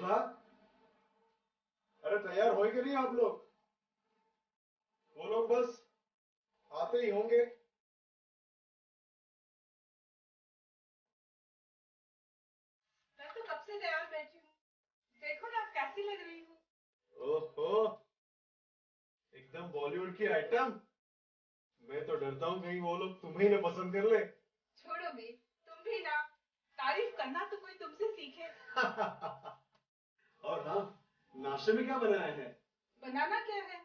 सुधा, अरे तैयार हो के नहीं आप लोग? वो लोग बस आते ही होंगे। मैं तो कब से तैयार बैठी हूँ। देखो ना कैसी लग रही हूँ। ओहो, एकदम बॉलीवुड की आइटम। मैं तो डरता हूँ कहीं वो लोग तुम्हें ही ना पसंद कर ले। छोड़ो बे, तुम भी ना। तारीफ करना तो कोई तुमसे सीखे। और हाँ, नाश्ते में क्या बनाया है? बनाना क्या है?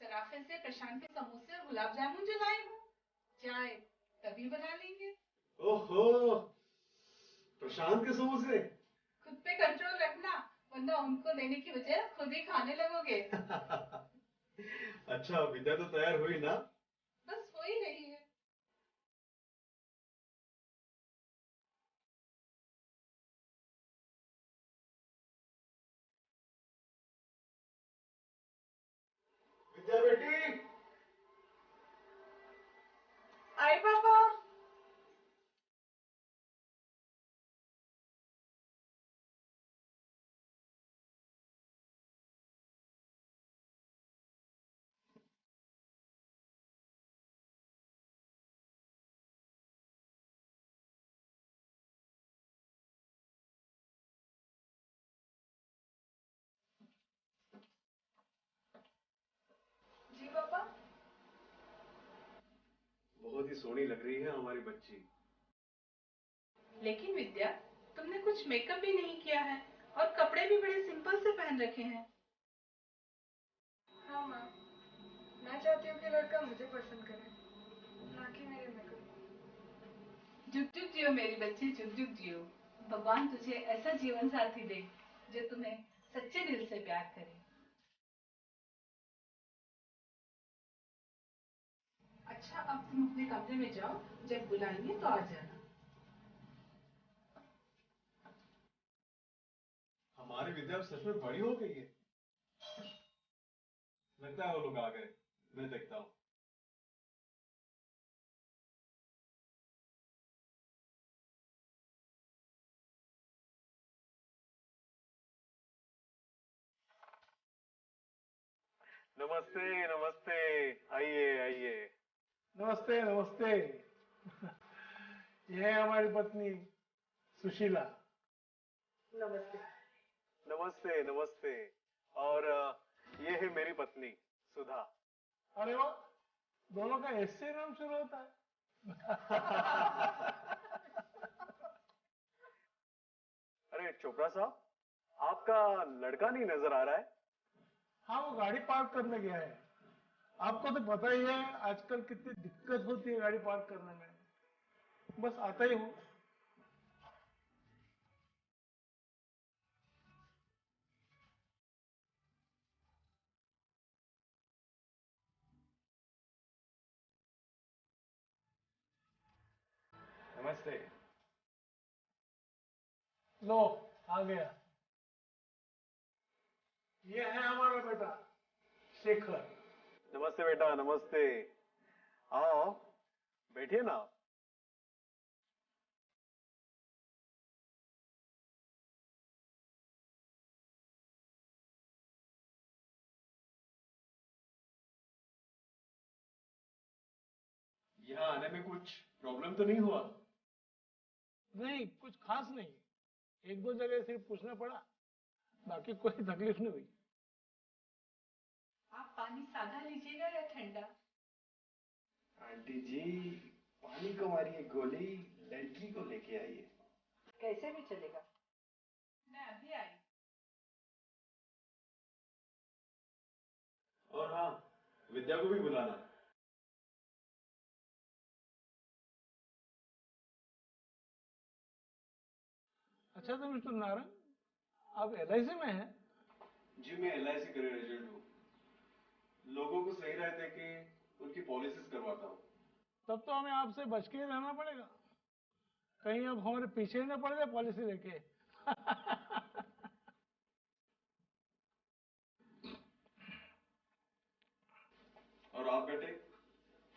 सराफे से प्रशांत के समोसे और गुलाब जामुन जो लाई हूँ। चाय तभी बना लेंगे। ओहो, प्रशांत के समोसे। खुद पे कंट्रोल रखना, वरना उनको देने की बजाय खुद ही खाने लगोगे। अच्छा, विद्या तो तैयार हुई ना? बस हो ही रही है। विद्या बेटी। आई पापा। जी पापा। बहुत ही सोहनी लग रही है हमारी बच्ची। लेकिन विद्या, तुमने कुछ मेकअप भी नहीं किया है और कपड़े भी बड़े सिंपल से पहन रखे हैं। हाँ माँ, मैं चाहती हूँ कि लड़का मुझे पसंद करे, ना कि मेरे मेकअप। जुग जुग जियो मेरी बच्ची, जुग जुग जियो। भगवान तुझे ऐसा जीवन साथी दे जो तुम्हें सच्चे दिल से प्यार करे। अच्छा, अब तुम अपने कमरे में जाओ, जब बुलाएंगे तो आ जाना। हमारी विद्या अब सच में बड़ी हो गई है। लगता है वो लोग आ गए। मैं देखता हूँ। नमस्ते नमस्ते। आइए आइए। नमस्ते नमस्ते। ये है हमारी पत्नी सुशीला। नमस्ते। नमस्ते नमस्ते। और ये है मेरी पत्नी सुधा। अरे वाह, दोनों का एस से नाम शुरू होता है। अरे चोपड़ा साहब, आपका लड़का नहीं नजर आ रहा है। हाँ, वो गाड़ी पार्क करने गया है। आपको तो पता ही है आजकल कितनी दिक्कत होती है गाड़ी पार्क करने में। बस आता ही हूँ। नमस्ते। लो, आ गया। ये है हमारा बेटा शेखर। नमस्ते बेटा, नमस्ते। आओ, बैठिए ना। यहाँ आने में कुछ प्रॉब्लम तो नहीं हुआ? नहीं, कुछ खास नहीं। एक दो जगह सिर्फ पूछना पड़ा, बाकी कोई तकलीफ नहीं हुई। आप पानी सादा लीजिएगा या ठंडा? आंटी जी, पानी को मारिए गोली, लड़की को लेके आइए। कैसे भी चलेगा। मैं अभी आई। और हाँ, विद्या को भी बुलाना। अच्छा तो मिस्टर नारंग, आप एलआईसी में हैं? जी, मैं एलआईसी करियर एजेंट हूँ। लोगों को सही राय देके उनकी पॉलिसीज करवाता हूँ। तब तो हमें आपसे बच के ही रहना पड़ेगा, कहीं अब हमारे पीछे ही ना पड़ जाए पॉलिसी लेके। और आप बेटे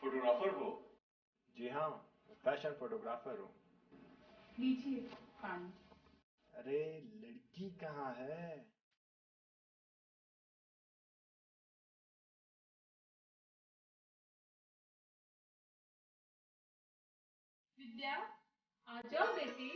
फोटोग्राफर हो? जी हाँ, फैशन फोटोग्राफर हूँ। लीजिए पानी। अरे लड़की कहाँ है? विद्या, आ जाओ बेटी।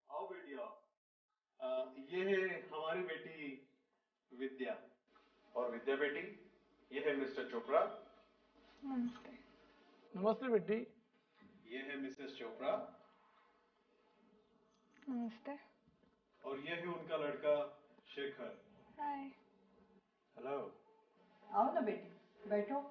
आओ बेटी आओ। ये है हमारी बेटी विद्या। और विद्या बेटी, ये है मिस्टर चोपड़ा। नमस्ते। नमस्ते बेटी। ये है मिसेस चोपड़ा। नमस्ते। और ये है उनका लड़का शेखर। हाय। हेलो। आओ ना बेटी, बैठो।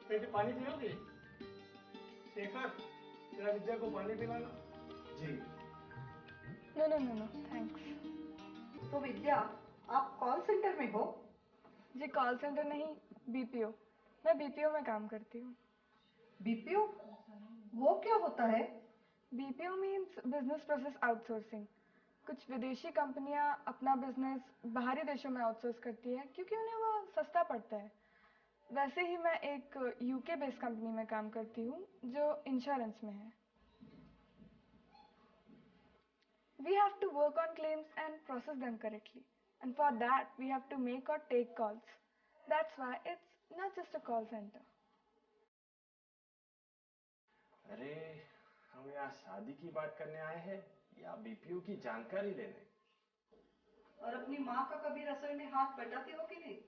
बेटी पानी पियोगी? शेखर, जरा विद्या को पानी पिलाना। जी। No no no no thanks. तो विद्या, आप कॉल सेंटर में हो? जी कॉल सेंटर नहीं, बीपीओ। मैं बीपीओ में काम करती हूँ। बीपीओ? वो क्या होता है? BPO means business process outsourcing. कुछ विदेशी कंपनियां अपना बिजनेस बाहरी देशों में आउटसोर्स करती है क्योंकि उन्हें वो सस्ता पड़ता है। वैसे ही मैं एक यूके बेस्ड कंपनी में काम करती हूँ जो इंश्योरेंस में है। We have to work on claims and process them correctly. And for that, we have to make or take calls. That's why it's not just a call center. अरे, हम यहाँ शादी की बात करने आए हैं या बीपीओ की जानकारी लेने? और अपनी माँ का कभी रसोई में हाथ बटाती हो कि नहीं?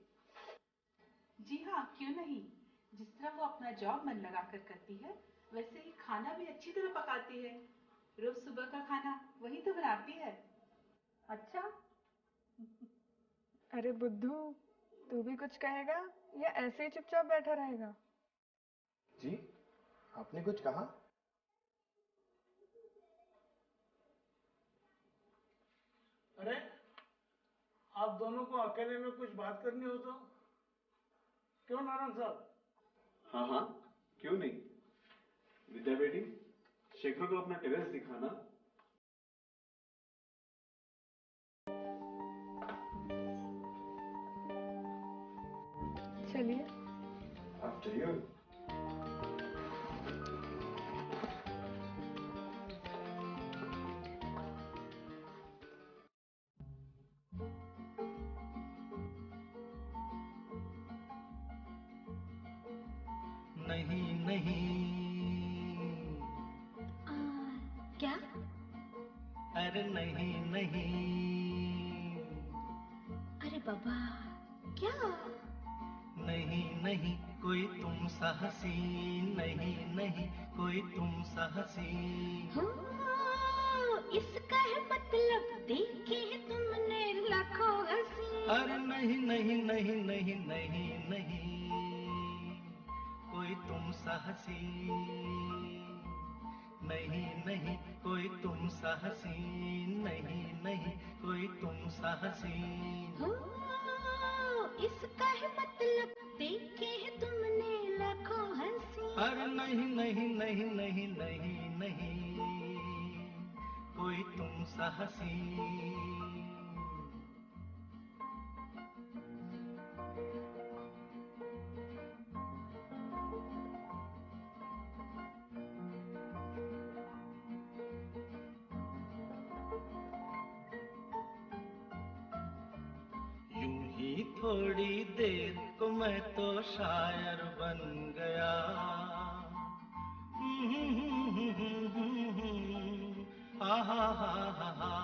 जी हाँ, क्यों नहीं। जिस तरह वो अपना जॉब मन लगाकर करती है, वैसे ही खाना भी अच्छी तरह पकाती है। रोज सुबह का खाना वही तो बनाती है। अच्छा। अरे बुद्धू, तू भी कुछ कहेगा या ऐसे ही चुपचाप बैठा रहेगा? जी, आपने कुछ कहा? अरे, आप दोनों को अकेले में कुछ बात करनी हो तो? क्यों नारायण साहब? हाँ हाँ, क्यों नहीं। विद्या बेटी, शेखर को अपना टेरेस दिखाना। चलिए। After you. नहीं नहीं, क्या? अरे नहीं नहीं, अरे बाबा, क्या? नहीं नहीं, कोई तुम सा हसी, नहीं नहीं, कोई तुम सा हसी। इसका है मतलब देखी है तुमने लाखों हंसी। अरे नहीं नहीं नहीं नहीं नहीं नहीं, कोई तुम सा हसी, नहीं नहीं, कोई तुम सा हसी, नहीं नहीं, कोई तुम सा हसी। इसका है मतलब देखी है तुमने लाखों हंसी। अरे नहीं नहीं नहीं नहीं नहीं नहीं, कोई तुम सा हसी। यूं थोड़ी देर को मैं तो शायर बन गया। आहा हा हा हा,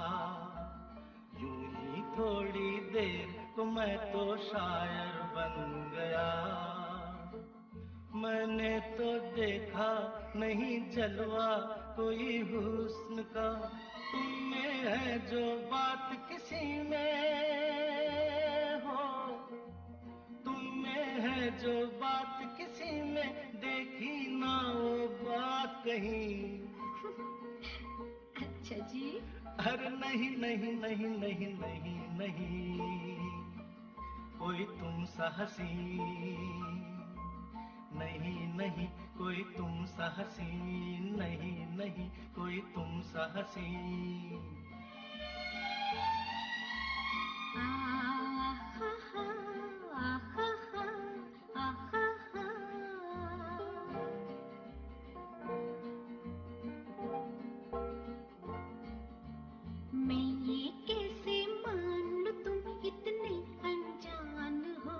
यूं ही थोड़ी देर को मैं तो शायर बन गया। मैंने तो देखा नहीं जलवा कोई हुस्न का, तुम में है जो बात किसी में हो, तुम में है जो बात किसी में, देखी ना वो बात कहीं। अच्छा जी। अरे नहीं नहीं नहीं नहीं नहीं नहीं, कोई तुम सा हसी नहीं नहीं, कोई तुम सा हसी नहीं नहीं, कोई तुम सा हसी। मैं ये कैसे मान लूं तुम इतने अनजान हो।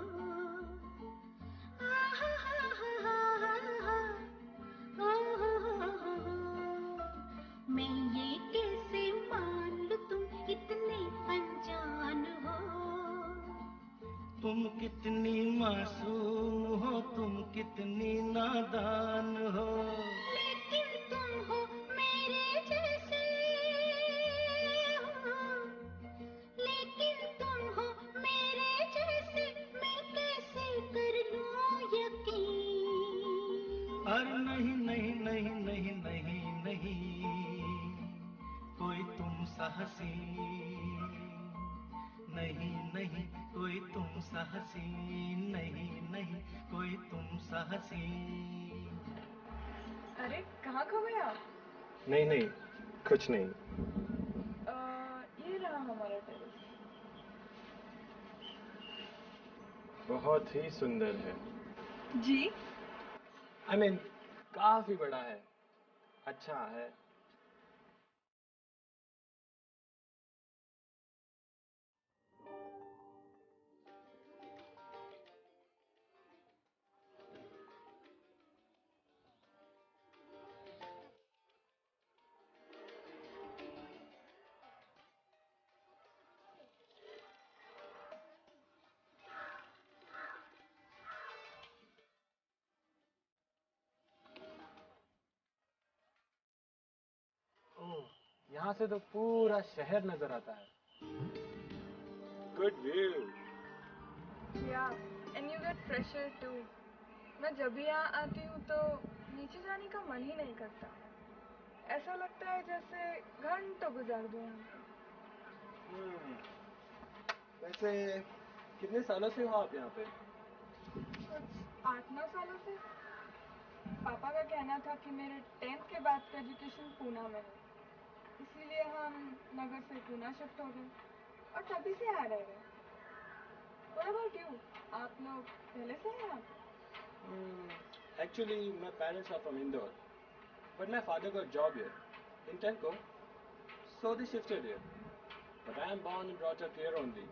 मैं ये कैसे मान लूं तुम इतने अनजान हो। तुम कितनी मासूम हो, तुम कितनी नादान हो, लेकिन तुम हो मेरे जैसे हो, लेकिन तुम हो मेरे जैसे, मैं कैसे कर लूं यकीन। अरे नहीं नहीं नहीं नहीं नहीं नहीं, कोई तुम सा हसी नहीं नहीं, कोई तुम सा हसी नहीं नहीं, कोई तुम सा हसी। अरे कहाँ खो गए आप? नहीं नहीं, कुछ नहीं। ये रहा हमारा टेरेस। बहुत ही सुंदर है। जी। आई मीन काफी बड़ा है, अच्छा है। ओह, यहाँ से तो पूरा शहर नजर आता है। Good view. Yeah, and you get fresh air too. मैं जब भी यहाँ आती हूँ तो नीचे जाने का मन ही नहीं करता। ऐसा लगता है जैसे घंटों गुजार दूँ यहाँ पे। वैसे कितने सालों से हो आप यहाँ पे? कुछ 8-9 सालों से। पापा का कहना था कि मेरे 10th के बाद का एजुकेशन पूना में है, इसीलिए हम नगर से पूना शिफ्ट हो गए और तभी से यहाँ रह रहे हैं। What about you? आप लोग पहले से हैं यहाँ पे? Actually, my parents are from Indore, but my father got job here in telco, so they shifted here. But I am born and brought up here only,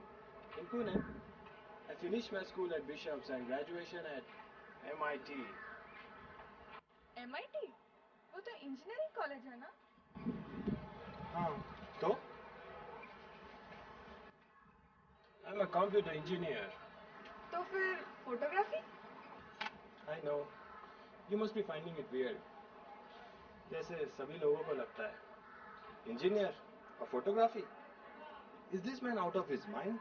in Pune. I finished my school at Bishop's and graduation at MIT. MIT? वो तो engineering college है ना? हाँ, तो? I'm a computer engineer. तो फिर photography? I know. You must be finding it weird. जैसे सभी लोगों को लगता है. Engineer और photography? Is this man out of his mind?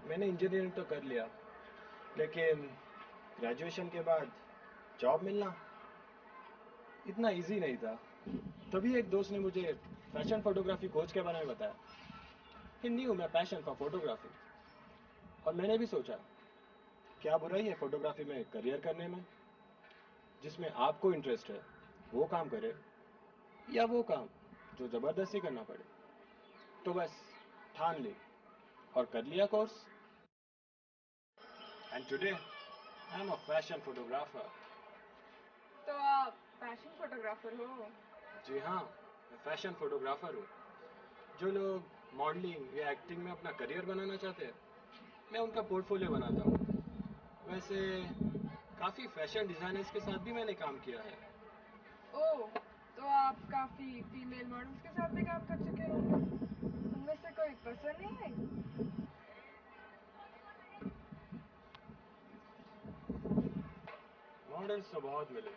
मैंने इंजीनियरिंग तो कर लिया, लेकिन ग्रेजुएशन के बाद जॉब मिलना इतना इजी नहीं था। तभी एक दोस्त ने मुझे फैशन फोटोग्राफी कोच के बारे में बताया। He knew my passion for photography, और मैंने भी सोचा क्या बुराई है फोटोग्राफी में करियर करने में। जिसमें आपको इंटरेस्ट है वो काम करे, या वो काम जो ज़बरदस्ती करना पड़े। तो बस ठान ली और कर लिया course. And today I am a fashion photographer. तो आप फैशन फोटोग्राफर हो? जी हाँ, मैं फैशन फोटोग्राफर हूँ। जो लोग मॉडलिंग या एक्टिंग में अपना करियर बनाना चाहते हैं, मैं उनका पोर्टफोलियो बनाता हूँ। वैसे काफ़ी फैशन डिज़ाइनर्स के साथ भी मैंने काम किया है। ओह, तो आप काफ़ी फीमेल मॉडल्स के साथ भी काम कर चुके होंगे। उनमें से कोई पसंद नहीं आई? मॉडल्स तो बहुत मिले,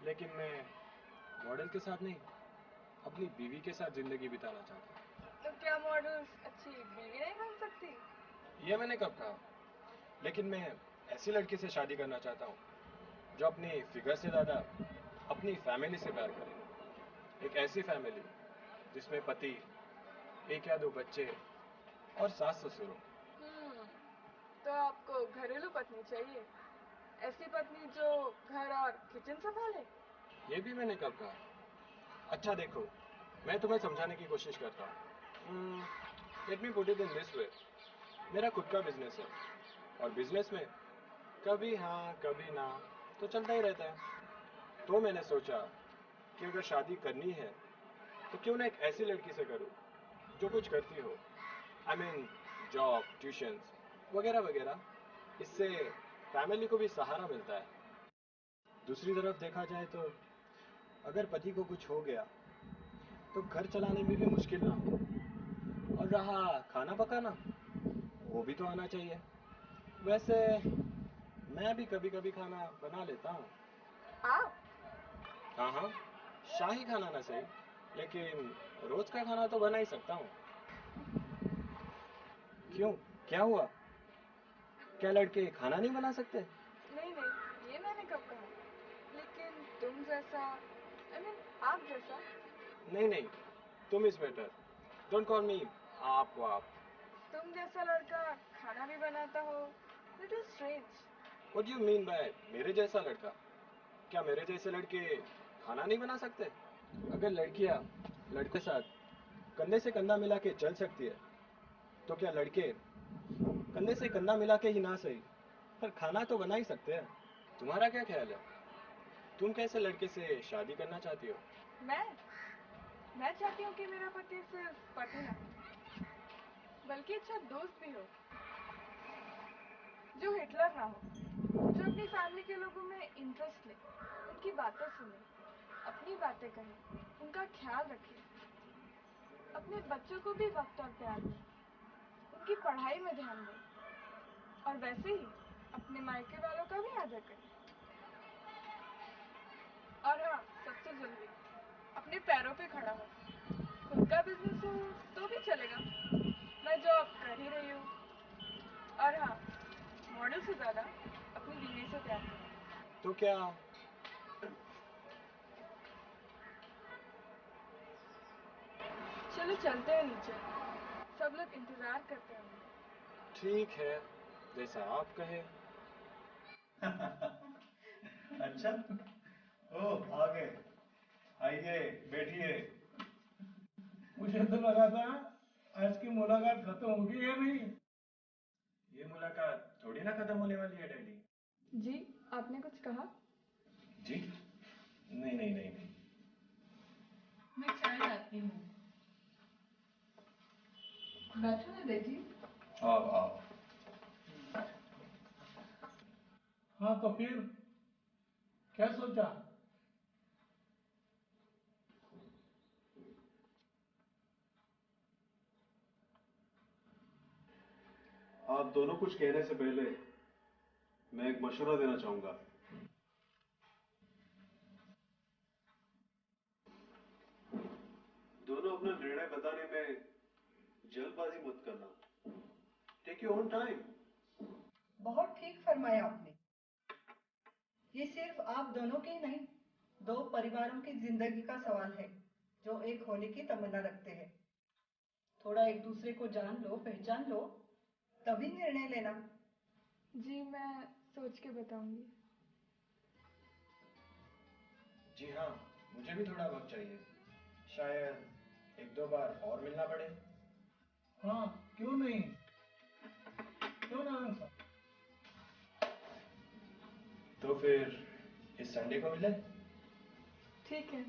लेकिन मैं मॉडल के साथ नहीं, अपनी बीवी के साथ ज़िंदगी बिताना चाहता तो क्या मॉडल्स अच्छी बीवी नहीं बन सकती? हूँ। ये मैंने कब कहा? लेकिन मैं ऐसी लड़की से शादी करना चाहता हूँ जो अपनी फिगर से ज़्यादा अपनी फैमिली से प्यार करे। एक ऐसी फैमिली जिसमें पति, एक या दो बच्चे और सास ससुर हो। हम्म, तो आपको घरेलू पत्नी चाहिए, ऐसी पत्नी जो घर और किचन संभाले। ये भी मैंने कब कहा? अच्छा देखो, मैं तुम्हें समझाने की कोशिश करता हूँ। Let me put it in this way. मेरा खुद का बिजनेस है, और बिजनेस में कभी हाँ कभी ना तो चलता ही रहता है। तो मैंने सोचा कि अगर शादी करनी है तो क्यों ना एक ऐसी लड़की से करूँ जो कुछ करती हो। आई मीन जॉब, ट्यूशन्स वगैरह वगैरह। इससे फैमिली को भी सहारा मिलता है। दूसरी तरफ देखा जाए तो अगर पति को कुछ हो गया तो घर चलाने में भी मुश्किल ना हो। और रहा खाना पकाना, वो भी तो आना चाहिए। वैसे मैं भी कभी कभी खाना बना लेता हूँ। आप? हाँ हाँ, शाही खाना ना सही, लेकिन रोज का खाना तो बना ही सकता हूँ। क्यों, क्या हुआ? क्या लड़के खाना नहीं बना सकते? नहीं नहीं, ये मैंने कब कहा? लेकिन तुम जैसा, आई मीन आप जैसा। नहीं नहीं, तुम इज बेटर। डोंट कॉल मी आप वो आप। तुम जैसा लड़का खाना भी बनाता हो, little strange. What do you mean by मेरे जैसा लड़का? क्या मेरे जैसे लड़के खाना नहीं बना सकते? अगर लड़कियां लड़के साथ कंधे से कंधा मिला के चल सकती है, तो क्या लड़के कंधे से कंधा मिला के ही ना सही पर खाना तो बना ही सकते हैं? तुम्हारा क्या ख्याल है? तुम कैसे लड़के से शादी करना चाहती हो? मैं मैं चाहती हूँ कि मेरा पति सिर्फ पति ना हो, बल्कि अच्छा दोस्त भी हो, जो हिटलर ना हो, जो अपनी फैमिली के लोगों में इंटरेस्ट ले, उनकी बातें सुने, अपनी बातें कहे, उनका ख्याल रखे, अपने बच्चों को भी वक्त और प्यार दे, उनकी पढ़ाई में ध्यान दे, और वैसे ही अपने मायके वालों का भी आदर करे। और हाँ, सबसे जरूरी, अपने पैरों पे खड़ा हो। खुद का बिजनेस हो तो भी चलेगा, मैं जॉब कर ही रही हूँ। और हाँ, मॉडल से ज़्यादा अपनी बीवी से प्यार करें। तो क्या चलो चलते हैं नीचे, सब लोग इंतज़ार करते होंगे। ठीक है, जैसा आप कहे। अच्छा, ओ आ गए। आइए बैठिए। मुझे तो लगा था आज की मुलाकात खत्म होगी या नहीं। ये मुलाकात थोड़ी ना खत्म होने वाली है डैडी। जी, आपने कुछ कहा? जी नहीं नहीं नहीं नहीं। मैं चाय लाती हूँ। बैठो ना बेटी। आओ आओ। हाँ तो फिर क्या सोचा? आप दोनों कुछ कहने से पहले मैं एक मशवरा देना चाहूंगा। दोनों अपना निर्णय बताने में जल्दबाजी मत करना। Take your own time. बहुत ठीक फरमाया आपने। ये सिर्फ आप दोनों की नहीं, दो परिवारों की जिंदगी का सवाल है जो एक होने की तमन्ना रखते हैं। थोड़ा एक दूसरे को जान लो, पहचान लो, तभी निर्णय लेना। जी, मैं सोच के बताऊंगी। जी हाँ, मुझे भी थोड़ा वक्त चाहिए। शायद एक दो बार और मिलना पड़े। हाँ, क्यों नहीं, क्यों ना आंसर। तो फिर इस संडे को मिले? ठीक है।